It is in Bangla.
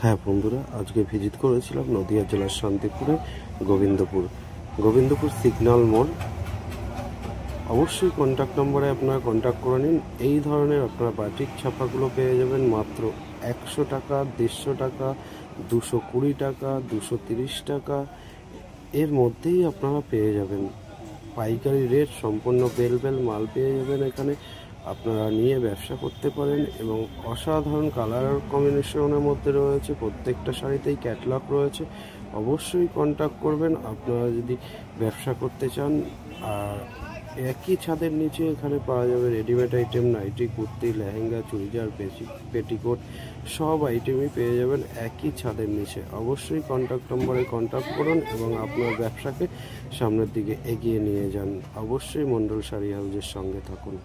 হ্যাঁ বন্ধুরা, আজকে ভিজিট করেছিলাম নদিয়া জেলার শান্তিপুরে গোবিন্দপুর সিগন্যাল মোড়। অবশ্যই কন্ট্যাক্ট নম্বরে আপনারা কন্ট্যাক্ট করে নিন। এই ধরনের আপনারা বাটিক ছাপাগুলো পেয়ে যাবেন মাত্র 100 টাকা, 150 টাকা, 220 টাকা, 230 টাকা এর মধ্যেই আপনারা পেয়ে যাবেন। পাইকারি রেট, সম্পূর্ণ বেল মাল পেয়ে যাবেন এখানে। আপনারা নিয়ে ব্যবসা করতে পারেন এবং অসাধারণ কালার কম্বিনেশনের মধ্যে রয়েছে। প্রত্যেকটা শাড়িতেই ক্যাটলগ রয়েছে। অবশ্যই কন্ট্যাক্ট করবেন আপনারা যদি ব্যবসা করতে চান। আর একই ছাদের নিচে এখানে পাওয়া যাবে readymade item, nightie, kurti, lehenga, churidar, petticoat, সব আইটেমই পেয়ে যাবেন একই ছাদের নিচে। অবশ্যই কন্ট্যাক্ট নম্বরে কন্ট্যাক্ট করুন এবং আপনার ব্যবসাকে সামনের দিকে এগিয়ে নিয়ে যান। অবশ্যই মণ্ডল শাড়ি হাউসের সঙ্গে থাকুন।